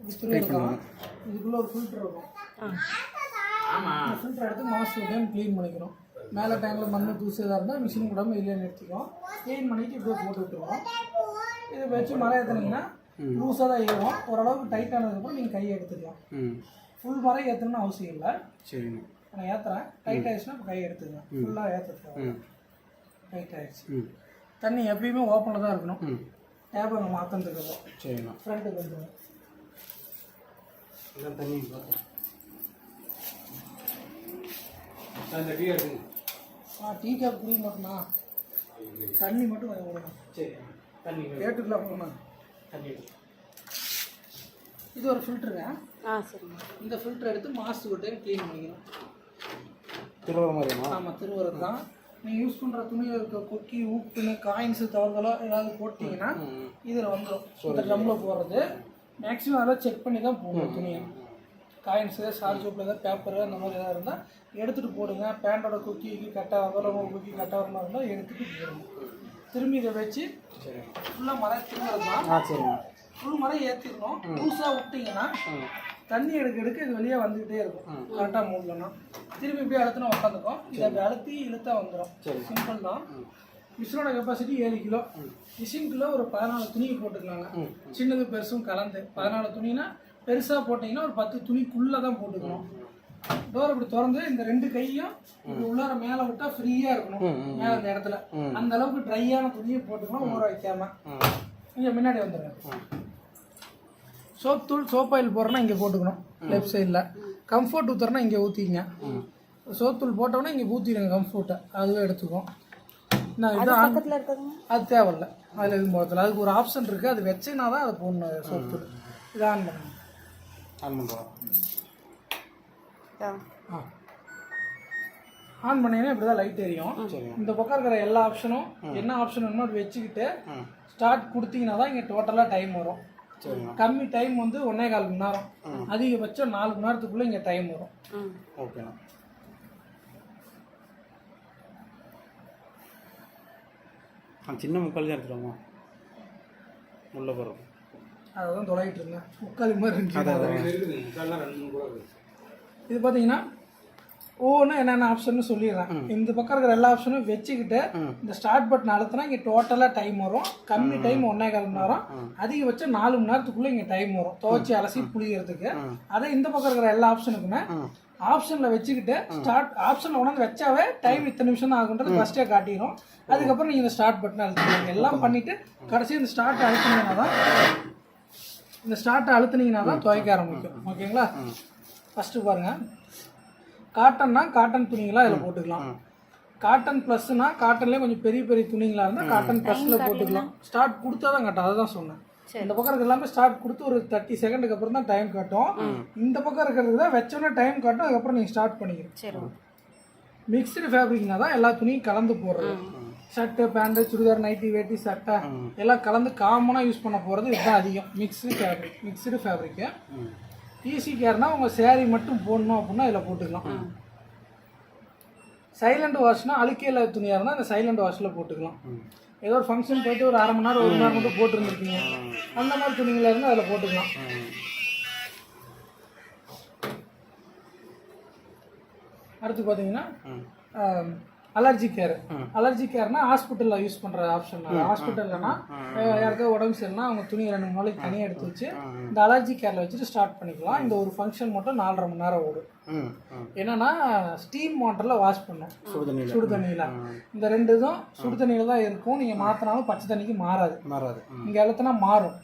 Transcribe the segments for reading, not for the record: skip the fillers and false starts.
இப்படி இருக்கும். இதுக்குள்ளே ஒரு ஃபில்டர் இருக்கும். இந்த ஃபில்டர் எடுத்து மாதம் டைம் க்ளீன் பண்ணிக்கணும். மேலே டேங்கில் மண் தூசி எதாக இருந்தால் மிஷின் கூடாமல் இல்லைன்னு எடுத்துக்கும். க்ளீன் பண்ணிவிட்டு இப்படியே போட்டு விட்டுருவோம். இதை வச்சு மரம் ஏற்றுனீங்கன்னா லூஸாக தான் ஏறும். ஓரளவுக்கு டைட்டானதுக்கப்புறம் நீங்கள் கையை எடுத்துக்கலாம். ஃபுல் மரம் ஏற்றணும்னு அவசியம் இல்லை. சரிங்க, நான் ஏற்றுறேன். டைட் ஆகிடுச்சுன்னா இப்போ கையை எடுத்துக்கலாம். ஃபுல்லாக ஏற்றுறேன். டைட் ஆகிடுச்சு. தண்ணி எப்பயுமே ஓப்பனில் தான் இருக்கணும். டேப் அங்கே மாற்றினதுக்கு. சரிண்ணா, ஃப்ரண்ட்டுக்கு வந்துடும். எல்லாம் தண்ணி அந்த டீ எடுங்க. டீ கேப் குடி மாட்டோம்னா தண்ணி மட்டும் கொஞ்சம் விடணும். சரி, தண்ணி கேட்டுக்கலாம். போகணும்னா தண்ணி. இது ஒரு ஃபில்டருங்க. சரிங்க. இந்த ஃபில்டர் எடுத்து மாதத்துக்கு ஒரு டைம் க்ளீன் பண்ணிக்கணும். திருவரம் மாதிரிமா? ஆமாம், திருவரம் தான். நீங்கள் யூஸ் பண்ணுற துணியில் இருக்க கொக்கி, உப்புன்னு, காயின்ஸு, தவறுதலோ ஏதாவது போட்டிங்கன்னா இதில் வந்துடும். இந்த ட்ரம்மில் போடுறது மேக்ஸிமம் அதெல்லாம் செக் பண்ணி தான் போடணும். துணியை காயின்ஸு, சார்ஜ் சோப்பில் ஏதாவது பேப்பரு அந்த மாதிரி எதாவது இருந்தால் எடுத்துகிட்டு போடுங்க. பேண்டோட குக்கிக்கு கட்டாக அகலமாக குக்கி கட்டாக வரமாக இருந்தால் எடுத்துகிட்டு போடுங்க. திரும்பி இதை வச்சு ஃபுல்லாக மரம் திரும்புறது தான். சரிங்க, ஃபுல் மரம் ஏற்றிடணும். லூஸாக விட்டிங்கன்னா தண்ணி எடுக்க இது வெளியே வந்துக்கிட்டே இருக்கும். கரெக்டாக மூடலன்னா திரும்பி இப்படியே அழுத்தினா உட்காந்துக்கும். இதை அப்படி அழுத்தி இழுத்தா வந்துடும். சிம்பிள் தான். மிஷினோட கெப்பாசிட்டி 7 கிலோ. மிஷின்குள்ளே ஒரு 14 துணியை போட்டுக்கலாங்க. சின்னது பெருசும் கலந்து 14 துணினா பெருசாக போட்டிங்கன்னா ஒரு 10 துணிக்குள்ளே தான் போட்டுக்கணும். டோர் இப்படி திறந்து இந்த 2 கையும் இப்படி உள்ளார மேலே விட்டால் ஃப்ரீயாக இருக்கணும். மேலே அந்த இடத்துல அந்த அளவுக்கு ட்ரையான துணியை போட்டுக்கணும். ஊற வைக்காம இங்கே முன்னாடி வந்துடுங்க. சோப் தூள், சோப் ஆயில் போடுறோன்னா இங்கே போட்டுக்கணும். லெஃப்ட் சைடில் கம்ஃபர்ட் ஊற்றுறோன்னா இங்கே ஊற்றிங்க. சோப் தூள் போட்டோன்னா இங்கே ஊற்றிடுங்க. கம்ஃபர்ட்டை அதுவே எடுத்துக்கும். நான் இதான் அது தேவையில்லை. அதில் எதுவும் போகிறதில்ல. அதுக்கு ஒரு ஆப்ஷன் இருக்குது. அது வச்சிங்கன்னா தான் அதை போடணும். சோப் தூள் இதை ஆன் பண்ணுங்க. ஆன் பண்ணீங்கன்னா இப்படி தான் லைட் எரியும். இந்த பக்கம் இருக்கிற எல்லா ஆப்ஷனும் என்ன ஆப்ஷன் வேணுமோ அது வச்சுக்கிட்டு ஸ்டார்ட் கொடுத்தீங்கன்னா தான் இங்கே டோட்டலாக டைம் வரும். கம்மி டைம் வந்து 1.25 மணி நேரம். அதிகபட்சம் 4 மணி நேரத்துக்குள்ளே இங்கே டைம் வரும். ஓகேண்ணா. சின்ன முக்கால் தான் எடுத்துருவோமா உள்ள போகிறோம். அதான் தொலைகிட்டு இருந்தேன். முக்கால் மாதிரி இருந்துச்சு. இது பார்த்தீங்கன்னா ஒவ்வொன்றும் என்னென்ன ஆப்ஷன் சொல்லிடுறேன். இந்த பக்கம் இருக்கிற எல்லா ஆப்ஷனும் வச்சுக்கிட்டு இந்த ஸ்டார்ட் பட்டன் அழுத்தினா இங்கே டோட்டலாக டைம் வரும். கம்மி டைம் 1.25 மணி நேரம். அதிகபட்சம் 4 மணி நேரத்துக்குள்ளே இங்கே டைம் வரும் துவைச்சி அலசி புளியறதுக்கு. அதே இந்த பக்கம் இருக்கிற எல்லா ஆப்ஷனுக்குமே ஆப்ஷனில் வச்சுக்கிட்டு ஸ்டார்ட் ஆப்ஷனில் உணர்ந்து வச்சாவே டைம் இத்தனை நிமிஷம் தான் ஆகுன்றது ஃபஸ்ட்டே காட்டிடும். அதுக்கப்புறம் நீங்கள் இந்த ஸ்டார்ட் பட்டன் அழுத்திடுவீங்க. எல்லாம் பண்ணிவிட்டு கடைசி இந்த ஸ்டார்ட்டை அழுத்தினீங்கன்னா தான் துவைக்க ஆரம்பிக்கும். ஓகேங்களா? ஃபஸ்ட்டு பாருங்கள். காட்டன்னா காட்டன் துணிங்களாம் இதில் போட்டுக்கலாம். காட்டன் ப்ளஸ்னா காட்டன்லேயே கொஞ்சம் பெரிய பெரிய துணிங்களாக இருந்தால் காட்டன் ப்ளஸில் போட்டுக்கலாம். ஸ்டார்ட் கொடுத்தா தான் காட்டும். அதை தான் சொன்னேன். இந்த பக்கம் இருக்கிற எல்லாமே ஸ்டார்ட் கொடுத்து ஒரு 30 செகண்டுக்கு அப்புறம் தான் டைம் காட்டும். இந்த பக்கம் இருக்கிறது தான் வச்சோன்னே டைம் காட்டும். அதுக்கப்புறம் நீங்கள் ஸ்டார்ட் பண்ணிக்கணும். மிக்சடு ஃபேப்ரிக்னா தான் எல்லா துணியும் கலந்து போடுறது. ஷர்ட்டு, பேண்ட்டு, சுடிதார், நைட்டி, வேட்டி, சட்டை எல்லாம் கலந்து காமனாக யூஸ் பண்ண போகிறது இதுதான் அதிகம். Mixed fabric. ஈஸி கேர்னா உங்கள் சேரீ மட்டும் போடணும் அப்படின்னா இதில் போட்டுக்கலாம். சைலண்ட் வாஷ்னா அழுக்கே இல்லாத துணியாக இருந்தால் அந்த சைலண்ட் வாஷில் போட்டுக்கலாம். ஏதோ ஒரு ஃபங்க்ஷன் போய்ட்டு ஒரு 1/2 மணி நேரம் 1 மணி நேரம் மட்டும் போட்டுருந்துருக்கீங்க, அந்த மாதிரி துணிங்களாக இருந்தால் அதில் போட்டுக்கலாம். அடுத்து பார்த்தீங்கன்னா அலர்ஜி கேர்னா ஹாஸ்பிட்டலில் யூஸ் பண்ணுற ஆப்ஷன். ஹாஸ்பிட்டல்லனா யாருக்காவது உடம்பு சரியில்லைனா அவங்க துணி 2 நாளைக்கு தனியாக எடுத்து வச்சு இந்த அலர்ஜி கேரில் வச்சுட்டு ஸ்டார்ட் பண்ணிக்கலாம். இந்த ஒரு ஃபங்க்ஷன் மட்டும் 4.5 மணி நேரம் ஓடும். என்னன்னா ஸ்டீம் வாட்டரில் வாஷ் பண்ணும், சுடு தண்ணியில். இந்த 2 இதும் சுடு தண்ணியில் தான் இருக்கும். நீங்கள் மாற்றினாலும் பச்சை தண்ணிக்கு மாறாது. இங்கே அழுத்தினா மாறும்.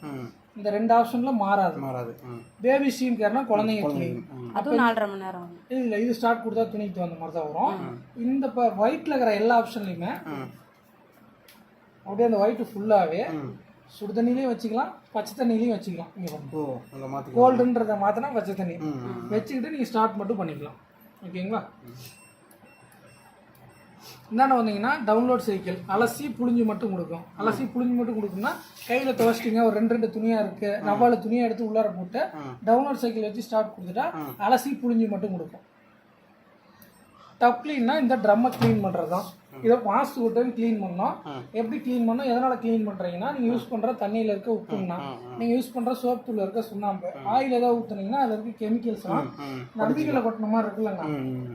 இந்த 2 ஆப்ஷன்ல மாறாது. பேபி ஸ்டீம் கேர்னா குழந்தைங்க துணி, அது 4.5 மணி நேரம். இல்லை, இது ஸ்டார்ட் கொடுத்தா துணிக்கு வந்த மாதிரி தான் வரும். இந்த ஒயிட்ல இருக்கிற எல்லா ஆப்ஷன்லையுமே அப்படியே அந்த ஒயிட் ஃபுல்லாகவே சுடு தண்ணிலையும் வச்சுக்கலாம், பச்சை தண்ணிலையும் வச்சுக்கலாம். நீங்கள் கோல்டுன்றதை மாற்றினா பச்சை தண்ணி வச்சுக்கிட்டு நீங்கள் ஸ்டார்ட் மட்டும் பண்ணிக்கலாம். ஓகேங்களா? என்னென்ன வந்தீங்கன்னா டவுன்லோட் சைக்கிள் அலசி புளிஞ்சு மட்டும் கொடுக்கும்னா கையில் துவச்சிட்டிங்க ஒரு 2 துணியாக இருக்குது, 4 துணியாக எடுத்து உள்ளார போட்டு டவுன்லோட் சைக்கிள் வச்சு ஸ்டார்ட் கொடுத்துட்டா அலசி புளிஞ்சு மட்டும் கொடுக்கும். டப் கிளீன்னா இந்த ட்ரம்மை க்ளீன் பண்ணுறது தான். இதை மாசத்துக்கு ஒரு டைம் க்ளீன் பண்ணோம். எப்படி க்ளீன் பண்ணோம், எதனால் க்ளீன் பண்ணுறீங்கன்னா, நீங்கள் யூஸ் பண்ணுற தண்ணியில் இருக்க உப்புங்கண்ணா, நீங்கள் யூஸ் பண்ணுற சோப் தூள் இருக்க சுண்ணாம்பு, ஆயில் ஏதாவது ஊற்றுனீங்கன்னா அதில் இருக்க கெமிக்கல்ஸ்லாம் நம்பிக்கையில் கொட்டின மாதிரி இருக்குல்லண்ணா,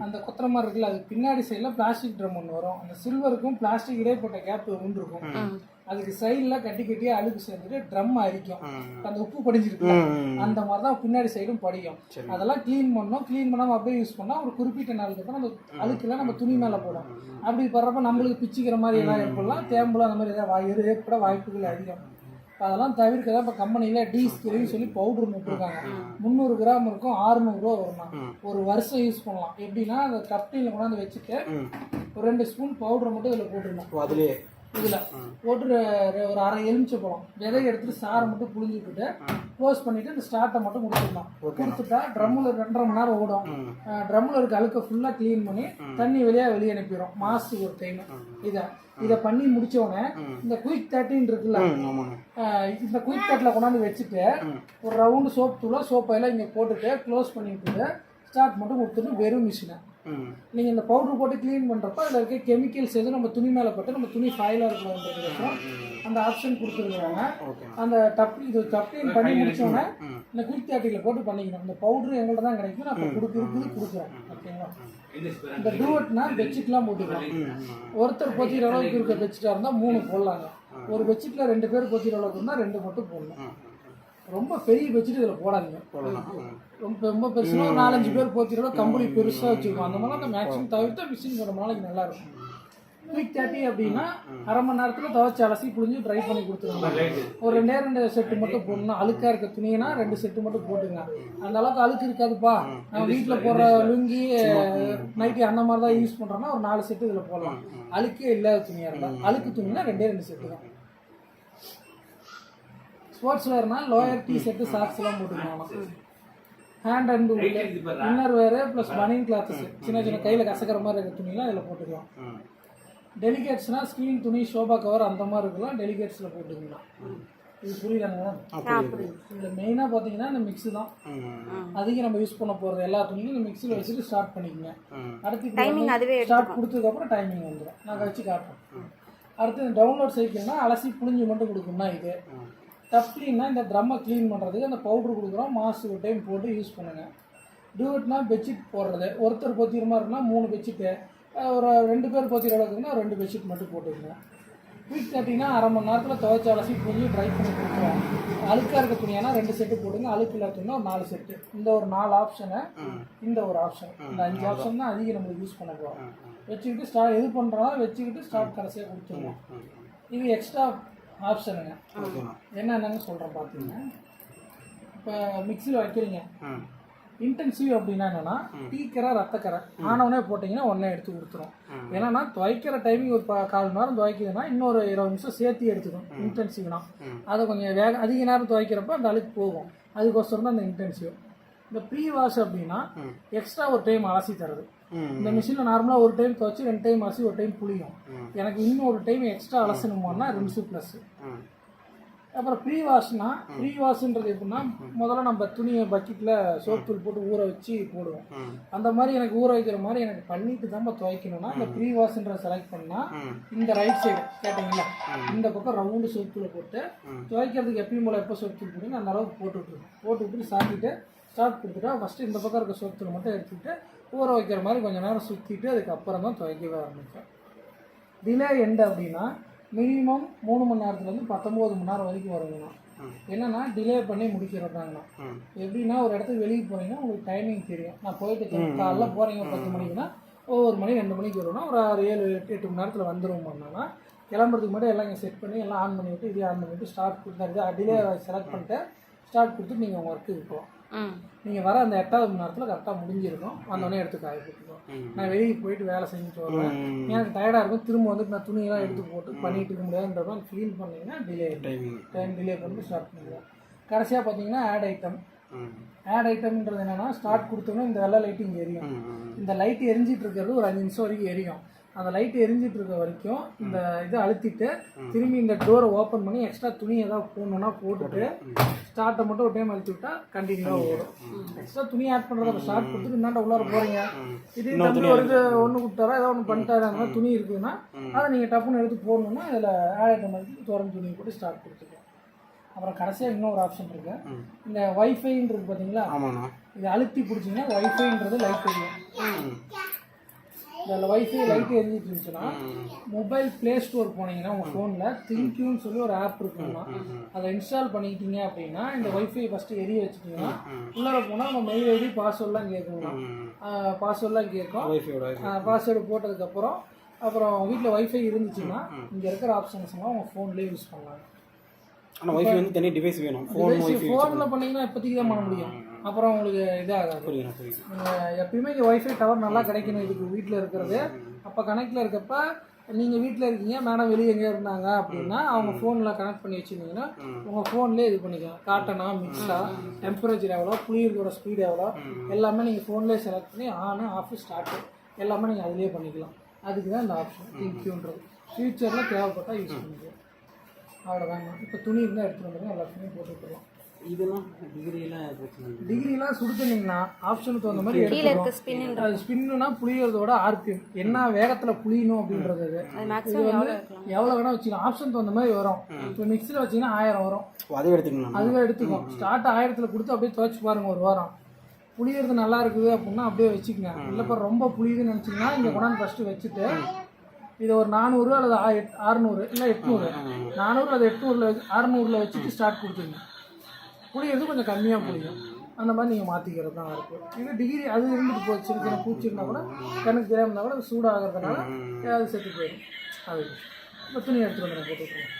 அந்த கொத்துற மாதிரி இருக்குல்ல, அது பின்னாடி சைடில் பிளாஸ்டிக் ட்ரம் ஒன்று வரும். அந்த சில்வருக்கும் பிளாஸ்டிக் இடைப்பட்ட கேப் ஒன்று இருக்கும். அதுக்கு சைடில் கட்டி கட்டியே அழுக்கு சேர்ந்துட்டு ட்ரம் அரிக்கும். அந்த உப்பு படிஞ்சிருக்கு அந்த மாதிரி தான் பின்னாடி சைடும் படிக்கும். அதெல்லாம் க்ளீன் பண்ணோம். க்ளீன் பண்ணாமல் அப்படியே யூஸ் பண்ணால் ஒரு குறிப்பிட்ட நாளுக்கு அப்புறம் அந்த அழுக்குலாம் நம்ம துணி மேலே போடும். அப்படி படுறப்ப நம்மளுக்கு பிச்சுக்கிற மாதிரி எல்லாம் ஏற்படலாம், தேம்பலாம் அந்த மாதிரி ஏதாவது ஏற்பட வாய்ப்புகள் அதிகம். அதெல்லாம் தவிர்க்க தான் இப்போ கம்பெனியில் டீஸ்கிரின்னு சொல்லி பவுடர் விட்டுருக்காங்க. 300 கிராம் இருக்கும், 600 ரூபா வரும்னா. ஒரு வருஷம் யூஸ் பண்ணலாம். எப்படின்னா அந்த கப்டியில் கொண்டாந்து வச்சுட்டு ஒரு 2 ஸ்பூன் பவுடரை மட்டும் இதில் போட்டுருந்தோம். அதுலேயே இதில் போட்டு ஒரு அரை எலுமிச்சை பழம் விதையை எடுத்துட்டு சாரை மட்டும் புழிஞ்சு விட்டுட்டு க்ளோஸ் பண்ணிவிட்டு இந்த ஸ்டார்ட்டை மட்டும் கொடுத்துடலாம். கொடுத்துட்டா ட்ரம்மில் 2.5 மணி நேரம் ஓடும். ட்ரம்மில் இருக்க அழுக்க ஃபுல்லாக க்ளீன் பண்ணி தண்ணி வெளியே அனுப்பிடும் மாதத்துக்கு ஒரு டைம். இதை பண்ணி முடித்தோடனே இந்த குயிக் 13 இருக்குல்ல, இந்த குயிக் 13 கொண்டாந்து வச்சுட்டு ஒரு ரவுண்டு சோப் தூளோ சோப் ஆயிலாம் இங்கே போட்டுட்டு க்ளோஸ் பண்ணி விட்டுட்டு ஸ்டார்ட் மட்டும் கொடுத்துட்டு வெறும் மிஷினை நீங்கள் இந்த பவுடர் போட்டு க்ளீன் பண்ணுறப்ப அதில் இருக்க கெமிக்கல்ஸ் எதுவும் நம்ம துணி மேலே போட்டு நம்ம துணி ஃபைலாக இருக்கணுன்றதுக்கப்புறம் அந்த ஆப்ஷன் கொடுத்துருக்குறாங்க. அந்த டப்ளின் பண்ணி முடிச்சோன்னே இந்த குயிக் 13 போட்டு பண்ணிக்கணும். இந்த பவுடர் எங்கள்கிட்ட தான் கிடைக்கும், நான் இப்போ கொடுக்குறேன். ஓகேங்களா? இந்த டூவட்னா பெட்ஷீட்லாம் போட்டுக்கலாம். ஒருத்தர் பொத்திக்கிற அளவுக்கு இருக்க பெட்ஷீட்டாக இருந்தால் 3 போடலாங்க. ஒரு பெட்ஷீட்டில் 2 பேர் பொத்திக்கிற அளவுக்கு இருந்தால் 2 மட்டும் போடலாம். ரொம்ப பெரிய பெட்ஷீட் இதில் போடாதீங்க. ரொம்ப பெருசுனா 4-5 பேர் போத்திரோட கம்பெனி பெருசாக வச்சுருக்கோம். அந்த மாதிரி அந்த மேக்ஸிமம் தவிர்த்து மிஷின் போகிற நாளைக்கு நல்லாயிருக்கும். குயிக் 30 அப்படின்னா அரை மணி நேரத்தில் துவைச்சி அலசி புழிஞ்சு ட்ரை பண்ணி கொடுத்துருங்க. ஒரு 2 செட்டு மட்டும் போடணும். அழுக்காக இருக்க துணினா 2 செட்டு மட்டும் போட்டுங்க. அந்த அளவுக்கு அழுக்கு இருக்காதுப்பா, நம்ம வீட்டில் போடுற லுங்கி நைட்டி அந்த மாதிரி தான் யூஸ் பண்ணுறோன்னா ஒரு 4 செட்டு இதில் போடலாம். அழுக்கே இல்லாத துணியாக இருந்தால், அழுக்கு துணினா 2 செட்டு தான். ஸ்போர்ட்ஸ் வேர்னா லோயர் டீ ஷர்ட்டு சாக்ஸ்லாம் போட்டுக்கணும். ஹேண்ட் அண்ட் இன்னர் வேறு ப்ளஸ் பனியன் கிளாத்ஸ் சின்ன சின்ன கையில் கசக்கிற மாதிரி இருக்கிற துணிலாம் இதில் போட்டுக்கலாம். டெலிகேட்ஸ்னால் ஸ்க்ரீன் துணி ஷோபா கவர் அந்த மாதிரி இருக்கலாம், டெலிகேட்ஸில் போட்டுக்கலாம். இது புரியுதாங்க? இதில் மெயினாக பார்த்தீங்கன்னா இந்த மிக்ஸு தான் அதிகம் நம்ம யூஸ் பண்ண போகிறது. எல்லா துணியும் இந்த மிக்ஸில் வச்சுட்டு ஸ்டார்ட் பண்ணிக்கோங்க. அடுத்து ஸ்டார்ட் கொடுத்ததுக்கப்புறம் டைமிங் வந்துடும். நான் வச்சு காட்டுறேன். அடுத்து இந்த டவுன்லோட் சைக்கிள்னா அலசி புழிஞ்சு மட்டும் கொடுக்கணும்னா இது. டப்ளின்னா இந்த ட்ரம்மை க்ளீன் பண்ணுறதுக்கு அந்த பவுட்ரு கொடுக்குறோம். மாதத்துக்கு ஒரு டைம் போட்டு யூஸ் பண்ணுங்கள். டூவட்னா பெட்ஷீட் போடுறது, ஒருத்தர் பொத்திக்கிற மாதிரி இருக்குன்னா 3 பெட்ஷீட்டு, ஒரு 2 பேர் பொத்திக்கிற அளவுக்குன்னா 2 பெட்ஷீட் மட்டும் போட்டுக்கோங்க. குயிக் 30னா அரை மணி நேரத்தில் துவைச்சி அலசி புரிஞ்சு ட்ரை பண்ணி கொடுக்குறோம். அழுக்காக இருக்க துணியானா 2 செட்டு போடுங்க, அழுக்கு இல்லாத துணினா ஒரு 4 செட்டு. இந்த ஒரு 4 ஆப்ஷனு, இந்த ஒரு ஆப்ஷன், இந்த 5 ஆப்ஷன் தான் அதிகம் நம்மளுக்கு யூஸ் பண்ண போகிறோம். வச்சுக்கிட்டு ஸ்டார்ட் எது பண்ணுறோம் வச்சுக்கிட்டு ஸ்டார்ட் கடைசியாக கொடுத்துருவோம். இது எக்ஸ்ட்ரா ஆப்ஷனுங்க. என்னென்னு சொல்கிறேன் பார்த்தீங்கன்னா, இப்போ மிக்ஸியில் வைக்கிறீங்க. இன்டென்சிவ் அப்படின்னா என்னென்னா டீக்கரை ரத்தக்கரை ஆனவனே போட்டிங்கன்னா உடனே எடுத்து கொடுத்துரும். ஏன்னா துவைக்கிற டைமிங் ஒரு 1/4 மணி நேரம் துவைக்குதுன்னா இன்னொரு 20 நிமிஷம் சேர்த்து எடுத்துக்கும். இன்டென்சிவ்னா அதை கொஞ்சம் அதிக நேரம் துவைக்கிறப்ப அந்த அழுக்கு போகும். அதுக்கோசரம் தான் அந்த இன்டென்சிவ். இந்த ப்ரீ வாஷ் அப்படின்னா எக்ஸ்ட்ரா ஒரு டைம் அலசி தருது. இந்த மிஷினில் நார்மலாக ஒரு டைம் துவைச்சி 2 டைம் அலசி ஒரு டைம் புளியும். எனக்கு இன்னும் ஒரு டைம் எக்ஸ்ட்ரா அலசணுமானா ரிம்ஸு ப்ளஸ். அப்புறம் ப்ரீ வாஷ்னா ப்ரீ வாஷ்ன்றது எப்படின்னா முதல்ல நம்ம துணியை பக்கெட்டில் சோப் தூள் போட்டு ஊற வச்சு போடுவோம். அந்த மாதிரி எனக்கு ஊற வைக்கிற மாதிரி எனக்கு பண்ணிட்டு தான் துவைக்கணும்னா இந்த ப்ரீ வாஷ்ன்ற செலக்ட் பண்ணால் இந்த ரைட் சைடு கேட்டிங்களா இந்த பக்கம் ரவுண்டு சோப் தூளை போட்டு துவைக்கிறதுக்கு எப்பயும் போல் எப்போ சோப் தூள் போடுங்க அந்த அளவுக்கு போட்டுவிட்டு சாப்பிட்டுட்டு ஸ்டார்ட் கொடுத்துட்டா ஃபஸ்ட்டு இந்த பக்கம் இருக்க சோப் தூள் மட்டும் எடுத்துக்கிட்டு ஊற வைக்கிற மாதிரி கொஞ்சம் நேரம் சுற்றிட்டு அதுக்கப்புறம் தான் துவைக்கவே ஆரம்பிக்கும். டிலே எண்டு அப்படின்னா மினிமம் 3 மணி நேரத்துலேருந்து 19 மணி நேரம் வரைக்கும் வருங்கண்ணா. என்னென்னா டிலே பண்ணி முடிக்கிறதாங்கண்ணா. எப்படின்னா ஒரு இடத்துக்கு வெளியே போனீங்கன்னா உங்களுக்கு டைமிங் தெரியும். நான் போயிட்டு காலைல போகிறீங்க 10 மணிக்குன்னா 1 மணி 2 மணிக்கு வரும்னா ஒரு 6-7-8 மணி நேரத்தில் வந்துடும் பண்ணோன்னா கிளம்புறதுக்கு முன்னாடி எல்லாம் இங்கே செட் பண்ணி எல்லாம் ஆன் பண்ணிவிட்டு இதே ஆன் பண்ணிவிட்டு ஸ்டார்ட் கொடுத்தா டிலே செலக்ட் பண்ணிட்டு ஸ்டார்ட் கொடுத்துட்டு நீங்கள் உங்கள் ஒர்க்குக்கு போகலாம். நீங்கள் வர அந்த 8வது மணி நேரத்தில் கரெக்டாக முடிஞ்சிருக்கும். வந்தோடனே எடுத்து காய போட்டுருக்கோம். நான் வெளியே போயிட்டு வேலை செஞ்சுட்டு வருவேன், எனக்கு டயர்டாக இருக்கும். திரும்ப வந்துட்டு நான் துணியெல்லாம் எடுத்து போட்டு பண்ணிட்டு இருக்க முடியாதுன்றதான் ஃபீல் பண்ணிங்கன்னா டைம் டிலே பண்ணி ஸ்டார்ட் பண்ணிடுவேன். கடைசியாக பார்த்தீங்கன்னா ஆட் ஐட்டம்ன்றது என்னென்னா ஸ்டார்ட் கொடுத்தோன்னா இந்த வெள்ளை லைட்டு இங்கே எரியும். இந்த லைட்டு எரிஞ்சிட்டு இருக்கிறது ஒரு 5 நிமிஷம் வரைக்கும் எரியும். அந்த லைட் எரிஞ்சிட்டு இருக்க வரைக்கும் இந்த இதை அழுத்திட்டு திரும்பி இந்த டோரை ஓப்பன் பண்ணி எக்ஸ்ட்ரா துணி ஏதாவது போடணுன்னா போட்டுட்டு ஸ்டார்ட்டை மட்டும் ஒரு டைம் அழுத்தி விட்டா கண்டினியூவாக ஓடும். எக்ஸ்ட்ரா துணி ஆட் பண்ணுறத ஸ்டார்ட் கொடுத்துட்டு இன்னாண்ட உள்ளார போகிறீங்க, இது தம்பி ஒரு இது ஒன்று கொடுத்தாரா ஏதோ ஒன்று பண்ணிட்டாரு, அந்த மாதிரி துணி இருக்குதுன்னா அதை நீங்கள் டப்புன்னு எடுத்து போடணுன்னா இதில் ஆட் மாதிரி திறந்து துணி போட்டு ஸ்டார்ட் கொடுத்துக்கலாம். அப்புறம் கடைசியாக இன்னொரு ஆப்ஷன் இருக்கு, இந்த வைஃபைன்றது பார்த்தீங்களா, இதை அழுத்தி பிடிச்சிங்கன்னா வைஃபைன்றது லைட் எரியும். இந்த வைஃபை லைட் எரிஞ்சிட்டு இருந்துச்சுன்னா மொபைல் ப்ளே ஸ்டோர் போனீங்கன்னா உங்கள் ஃபோனில் திங்க்யூன்னு சொல்லி ஒரு ஆப் இருக்குன்னா அதை இன்ஸ்டால் பண்ணிக்கிட்டீங்க அப்படின்னா இந்த வைஃபை ஃபஸ்ட்டு எரிய வச்சுட்டிங்கன்னா உள்ளார போனால் நம்ம மெயில் ஐடி பாஸ்வேர்டெலாம் கேட்குங்களா, பாஸ்வேர்டெலாம் கேட்கும். பாஸ்வேர்டு போட்டதுக்கப்புறம் அப்புறம் வீட்டில் வைஃபை இருந்துச்சுன்னா இங்கே இருக்கிற ஆப்ஷன்ஸ்லாம் உங்கள் ஃபோன்லேயே யூஸ் பண்ணலாம். ஆனால் வைஃபை வந்து தனி டிவைஸ் வேணும். ஃபோனில் பண்ணிங்கன்னா இப்போதைக்கு தான் பண்ண முடியும், அப்புறம் உங்களுக்கு இதாகாது. எப்பயுமே இங்கே வைஃபை டவர் நல்லா கிடைக்கணும் இதுக்கு வீட்டில் இருக்கிறது. அப்போ கனெக்டில் இருக்கப்ப நீங்கள் வீட்டில் இருக்கீங்க, மேடம் வெளியே எங்கே இருந்தாங்க அப்படின்னா அவங்க ஃபோனில் கனெக்ட் பண்ணி வச்சுருந்தீங்கன்னா உங்கள் ஃபோன்லேயே இது பண்ணிக்கலாம். காட்டனா மிக்ஸா, டெம்பரேச்சர் எவ்வளோ, புளியோட ஸ்பீடு எவ்வளோ எல்லாமே நீங்கள் ஃபோன்லேயே செலக்ட் பண்ணி ஆனு ஆஃபு ஸ்டார்ட்டு எல்லாமே நீங்கள் அதிலே பண்ணிக்கலாம். அதுக்கு தான் இந்த ஆப்ஷன் திங்க்யூன்றது. ஃப்யூச்சரில் தேவைப்பட்டால் யூஸ் பண்ணிக்கலாம். அவ்வளோதாங்க. இப்போ துணி இருந்தால் எடுத்துகிட்டு வந்துடுங்க, எல்லா துணியும் போட்டு விட்டுருலாம். இதெல்லாம் டிகிரிலாம் சுடுத்துனீங்கன்னா ஆப்ஷனுக்கு தகுந்த மாதிரி எடுத்துக்கலாம். அது ஸ்பின்னுனா புளியறதோட ஆர்பிஎம் என்ன வேகத்தில் புளியணும் அப்படின்றது. இது வந்து எவ்வளோ வேணால் வச்சுக்கலாம், ஆப்ஷன் தகுந்த மாதிரி வரும். இப்போ மிக்ஸில் வச்சிங்கன்னா 1000 வரும், அதுவே எடுத்துக்கும். ஸ்டார்ட் 1000 கொடுத்து அப்படியே துவைச்சி பாருங்க ஒரு வாரம். புளியறது நல்லா இருக்குது அப்படின்னா அப்படியே வச்சுக்கோங்க. இல்லைப்பா ரொம்ப புளியுதுன்னு நினச்சிங்கன்னா இங்கே கொண்டாந்து ஃபஸ்ட்டு வச்சுட்டு இதை ஒரு 400 அல்லது 600 இல்லை 800, 400 அல்லது 800 600 வச்சுட்டு ஸ்டார்ட் கொடுத்துருங்க. புளியறது கொஞ்சம் கம்மியாக புளியும், அந்த மாதிரி நீங்கள் மாற்றிக்கிறது தான் இருக்குது. இது டிகிரி அது இருந்துட்டு போச்சு, சின்ன சின்ன பூச்சி இருந்தால் கூட கணக்கு தெரியாமல் இருந்தால் கூட சூடாகிறதுனால அது செத்து போயிடும். அது இப்போ துணி எடுத்துகிட்டு வந்து போட்டுருக்கோம்.